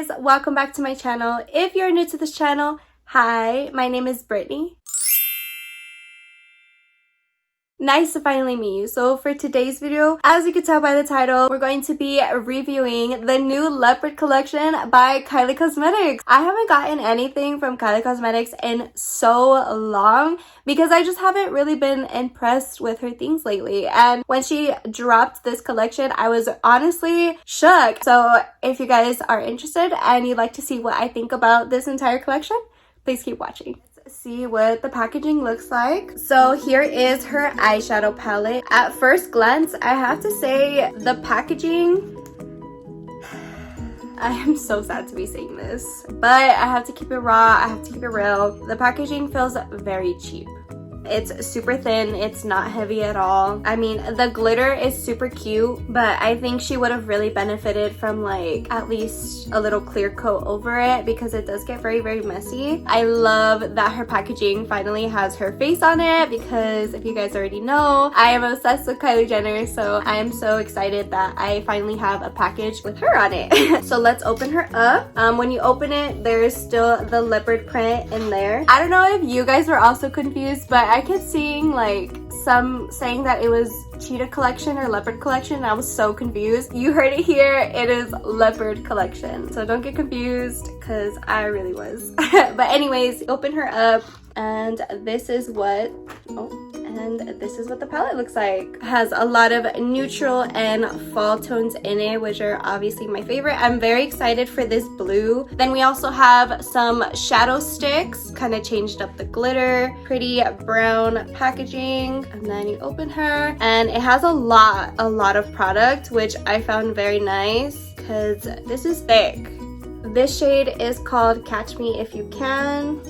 guys, welcome back to my channel. If you're new to this channel, hi, my name is Brittany. Nice to finally meet you. So for today's video, as you can tell by the title, we're going to be reviewing the new Leopard collection by Kylie Cosmetics. I haven't gotten anything from Kylie Cosmetics in so long because I just haven't really been impressed with her things lately. And when she dropped this collection, I was honestly shook. So if you guys are interested and you'd like to see what I think about this entire collection, please keep watching. See what the packaging looks like. So here is her eyeshadow palette. At first glance, I have to say the packaging, I am so sad to be saying this, but I have to keep it raw, I have to keep it real. The packaging feels very cheap. It's super thin, it's not heavy at all. I mean, the glitter is super cute, but I think she would have really benefited from like at least a little clear coat over it because it does get very messy. I love that her packaging finally has her face on it because if you guys already know, I am obsessed with Kylie Jenner, so I am so excited that I finally have a package with her on it. So let's open her up. When you open it, there's still the leopard print in there. I don't know if you guys were also confused, but I kept seeing like some saying that it was cheetah collection or leopard collection, and I was so confused. You heard it here, it is leopard collection, so don't get confused because I really was. But anyways, open her up and this is what the palette looks like. It has a lot of neutral and fall tones in it, which are obviously my favorite. I'm very excited for this blue. Then we also have some shadow sticks, kind of changed up the glitter, pretty brown packaging, and then you open her and it has a lot of product, which I found very nice because this is thick. This shade is called Catch Me If You Can.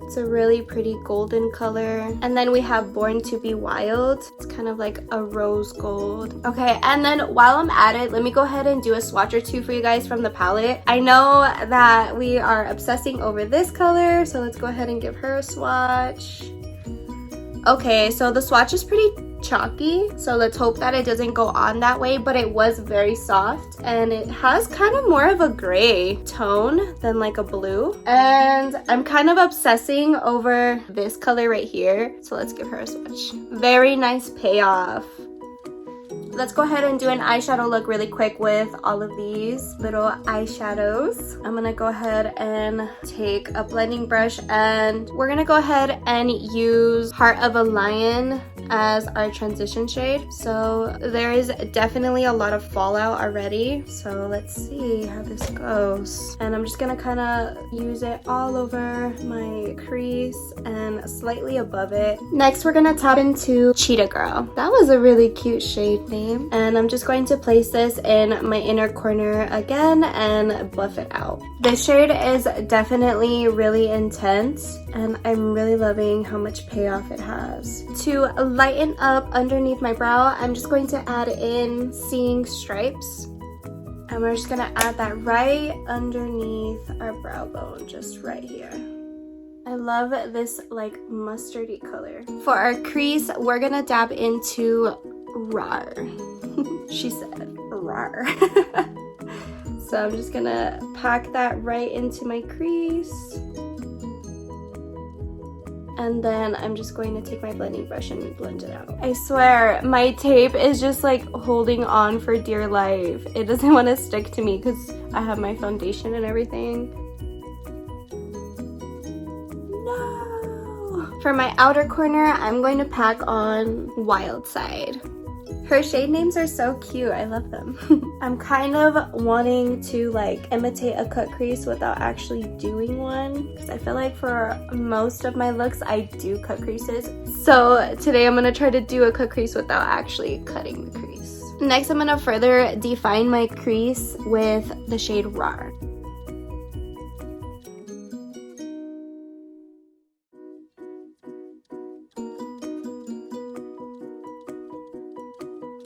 It's a really pretty golden color. And then we have Born to Be Wild. It's kind of like a rose gold. Okay, and then while I'm at it, let me go ahead and do a swatch or two for you guys from the palette. I know that we are obsessing over this color, so let's go ahead and give her a swatch. Okay, so the swatch is pretty chalky, so let's hope that it doesn't go on that way, but it was very soft and it has kind of more of a gray tone than like a blue, and I'm kind of obsessing over this color right here, so let's give her a swatch. Very nice Payoff. Let's go ahead and do an eyeshadow look really quick with all of these little eyeshadows. I'm gonna go ahead and take a blending brush and we're gonna go ahead and use Heart of a Lion as our transition shade. So there is definitely a lot of fallout already, so let's see how this goes. And I'm just gonna kind of use it all over my crease and slightly above it. Next we're gonna tap into Cheetah Girl. That was a really cute shade name, and I'm just going to place this in my inner corner again and buff it out. This shade is definitely really intense and I'm really loving how much payoff it has. To lighten up underneath my brow, I'm just going to add in Seeing Stripes, and we're just gonna add that right underneath our brow bone, just right here. I love this like mustardy color. For our crease, we're gonna dab into RAR. She said RAR. So I'm just gonna pack that right into my crease. And then I'm just going to take my blending brush and blend it out. I swear, my tape is just like holding on for dear life. It doesn't want to stick to me because I have my foundation and everything. No! For my outer corner, I'm going to pack on Wild Side. Her shade names are so cute, I love them. I'm kind of wanting to like imitate a cut crease without actually doing one, because I feel like for most of my looks I do cut creases. So today I'm gonna try to do a cut crease without actually cutting the crease. Next I'm gonna further define my crease with the shade RAR.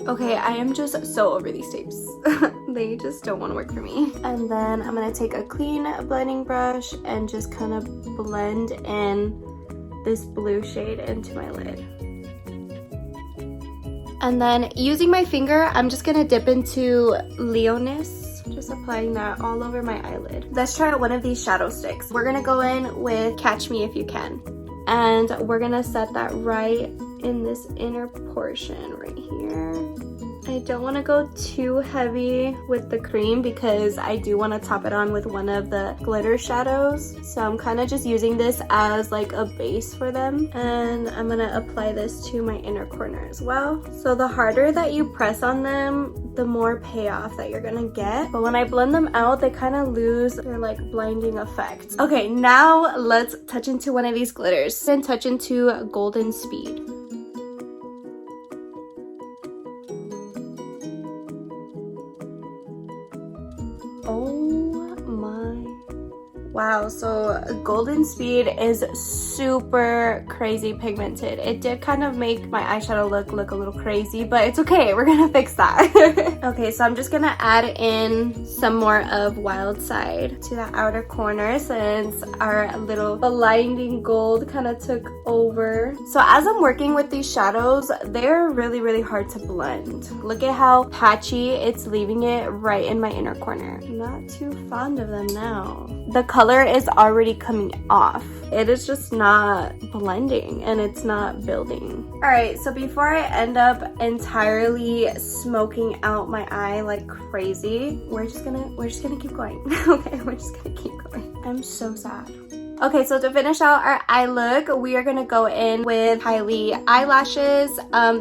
Okay, I am just so over these tapes. They just don't want to work for me. And then I'm going to take a clean blending brush and just kind of blend in this blue shade into my lid. And then using my finger, I'm just going to dip into Leoness Just applying that all over my eyelid. Let's try out one of these shadow sticks. We're gonna go in with Catch Me If You Can. And we're gonna set that right in this inner portion right here. I don't want to go too heavy with the cream because I do want to top it on with one of the glitter shadows. So I'm kind of just using this as like a base for them. And I'm going to apply this to my inner corner as well. So the harder that you press on them, the more payoff that you're going to get. But when I blend them out, they kind of lose their like blinding effect. Okay, now let's touch into one of these glitters and touch into Golden Speed. Oh my, wow. So Golden Speed is super crazy pigmented. It did kind of make my eyeshadow look a little crazy, but it's okay, we're gonna fix that. Okay, so I'm just gonna add in some more of Wild Side to the outer corner since our little blinding gold kind of took over. So as I'm working with these shadows, they're really hard to blend. Look at how patchy it's leaving it right in my inner corner. I'm not too fond of them now. The color is already coming off. It is just not blending and it's not building. All right, so before I end up entirely smoking out my eye like crazy, we're just gonna keep going. Okay, we're just gonna keep going. I'm so sad. Okay, so to finish out our eye look, we are gonna go in with Kylie eyelashes.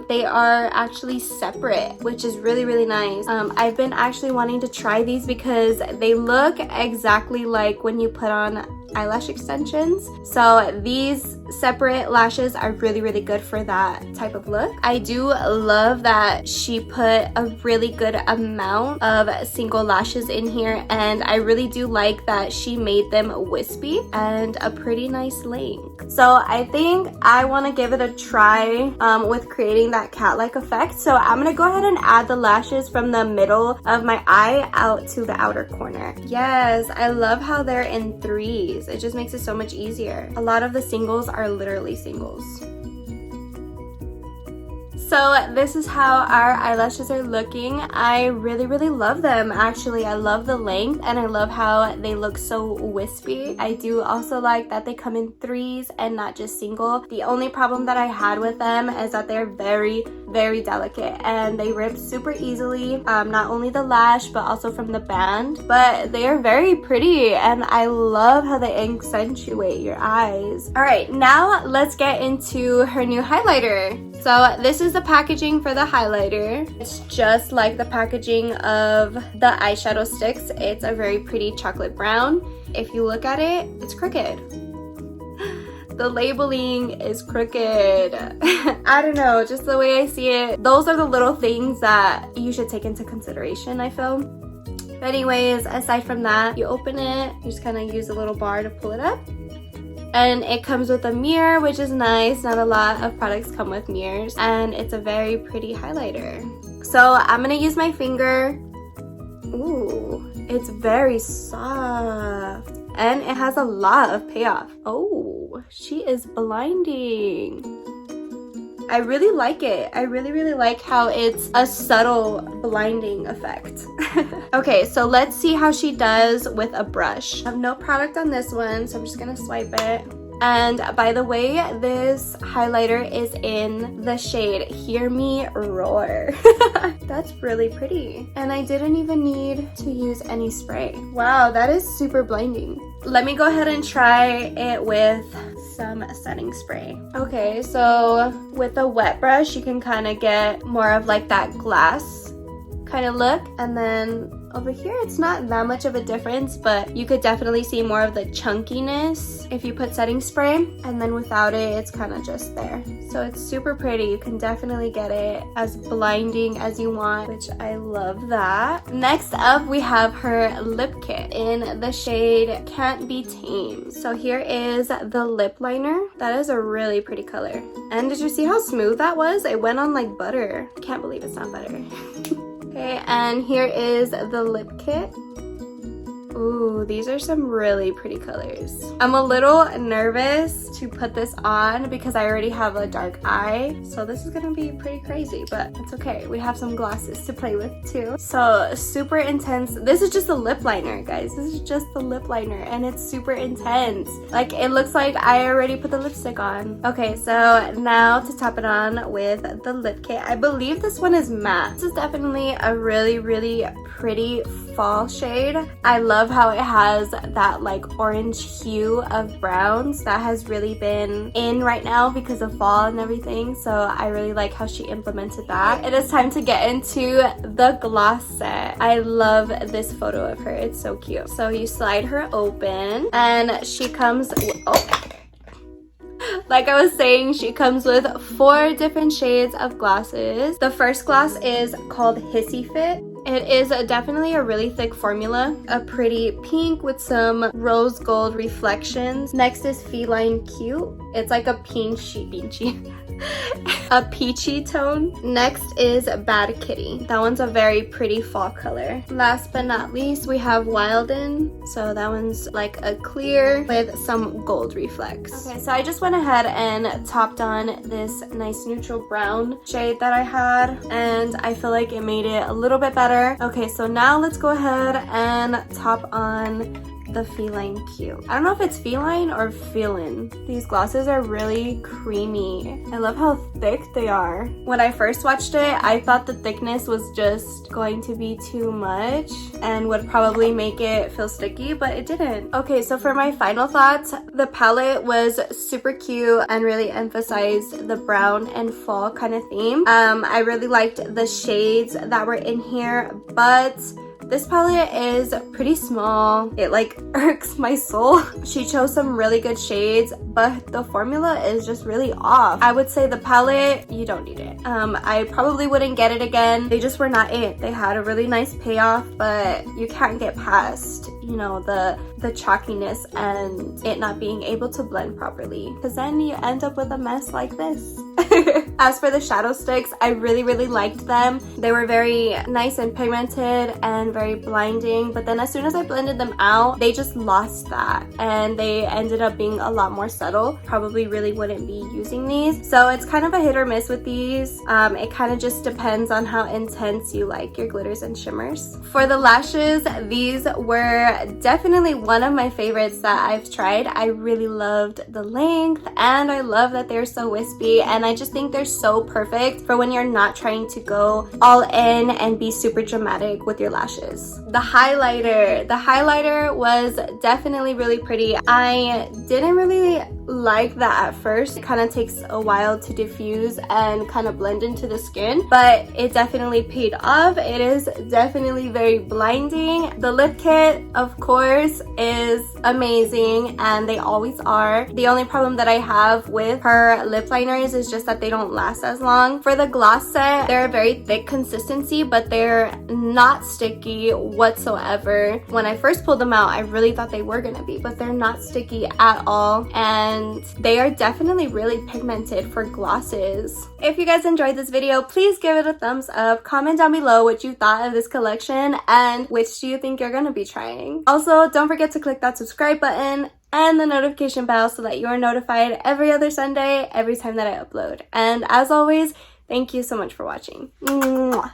They are actually separate, which is really nice. I've been actually wanting to try these because they look exactly like when you put on eyelash extensions. So these separate lashes are really good for that type of look. I do love that she put a really good amount of single lashes in here, and I really do like that she made them wispy and a pretty nice length. So I think I want to give it a try with creating that cat-like effect. So I'm gonna go ahead and add the lashes from the middle of my eye out to the outer corner. Yes, I love how they're in threes. It just makes it so much easier. A lot of the singles are literally singles. So this is how our eyelashes are looking. I really love them. Actually, I love the length and I love how they look so wispy. I do also like that they come in threes and not just single. The only problem that I had with them is that they're very delicate and they rip super easily. Not only the lash but also from the band. But they are very pretty and I love how they accentuate your eyes. Alright, now let's get into her new highlighter. So this is the packaging for the highlighter. It's just like the packaging of the eyeshadow sticks. It's a very pretty chocolate brown. If you look at it, it's crooked. The labeling is crooked. I don't know, just the way I see it. Those are the little things that you should take into consideration, I feel. But anyways, aside from that, you open it, you just kind of use a little bar to pull it up. And it comes with a mirror, which is nice. Not a lot of products come with mirrors. And it's a very pretty highlighter. So I'm gonna use my finger. Ooh, it's very soft. And it has a lot of payoff. Oh, she is blinding. I really like it. I really like how it's a subtle blinding effect. Okay, so let's see how she does with a brush. I have no product on this one, so I'm just gonna swipe it. And by the way, this highlighter is in the shade Hear Me Roar. That's really pretty. And I didn't even need to use any spray. Wow, that is super blinding. Let me go ahead and try it with some setting spray. Okay, so with a wet brush, you can kind of get more of like that glass kind of look. And then over here, it's not that much of a difference, but you could definitely see more of the chunkiness if you put setting spray. And then without it, it's kind of just there. So it's super pretty. You can definitely get it as blinding as you want, which I love that. Next up, we have her lip kit in the shade Can't Be Tamed. So here is the lip liner. That is a really pretty color. And did you see how smooth that was? It went on like butter. Can't believe it's not butter. Okay, and here is the lip kit. Ooh, these are some really pretty colors. I'm a little nervous to put this on because I already have a dark eye. So this is gonna be pretty crazy, but it's okay. We have some glosses to play with too. So super intense. This is just a lip liner, guys. This is just the lip liner and it's super intense. Like it looks like I already put the lipstick on. Okay, so now to top it on with the lip kit. I believe this one is matte. This is definitely a really, really pretty fall shade. I love how it has that like orange hue of browns that has really been in right now because of fall and everything. So I really like how she implemented that. It is time to get into the gloss set. I love this photo of her. It's so cute. So you slide her open and she comes, like I was saying, she comes with 4 different shades of glosses. The first gloss is called Hissy Fit. It is definitely a really thick formula, a pretty pink with some rose gold reflections. Next is Feline Cute. It's like a a peachy tone. Next is Bad Kitty. That one's a very pretty fall color. Last but not least, we have Wilden. So that one's like a clear with some gold reflex. Okay, so I just went ahead and topped on this nice neutral brown shade that I had, and I feel like it made it a little bit better. Okay, so now let's go ahead and top on the Feline Cute. I don't know if it's feline or feline. These glosses are really creamy. I love how thick they are. When I first watched it, I thought the thickness was just going to be too much and would probably make it feel sticky, but it didn't. Okay, so for my final thoughts, the palette was super cute and really emphasized the brown and fall kind of theme. I really liked the shades that were in here, but this palette is pretty small. It like irks my soul. She chose some really good shades, but the formula is just really off. I would say the palette, you don't need it. I probably wouldn't get it again. They just were not it. They had a really nice payoff, but you can't get past, you know, the chalkiness and it not being able to blend properly, because then you end up with a mess like this. As for the shadow sticks, I really, really liked them. They were very nice and pigmented and very blinding, but then as soon as I blended them out, they just lost that and they ended up being a lot more subtle. Probably really wouldn't be using these. So it's kind of a hit or miss with these. It kind of just depends on how intense you like your glitters and shimmers. For the lashes, these were definitely one of my favorites that I've tried. I really loved the length and I love that they're so wispy, and I just think they're so perfect for when you're not trying to go all in and be super dramatic with your lashes. The highlighter was definitely really pretty. I didn't really like that at first. It kind of takes a while to diffuse and kind of blend into the skin, but it definitely paid off. It is definitely very blinding. The lip kit, of course, is amazing and they always are. The only problem that I have with her lip liners is just that they don't last as long. For the gloss set, they're a very thick consistency, but they're not sticky whatsoever. When I first pulled them out, I really thought they were gonna be, but they're not sticky at all, and they are definitely really pigmented for glosses. If you guys enjoyed this video, please give it a thumbs up. Comment down below what you thought of this collection and which do you think you're gonna be trying. Also, don't forget to click that subscribe button and the notification bell so that you are notified every other Sunday, every time that I upload. And as always, thank you so much for watching. Mwah.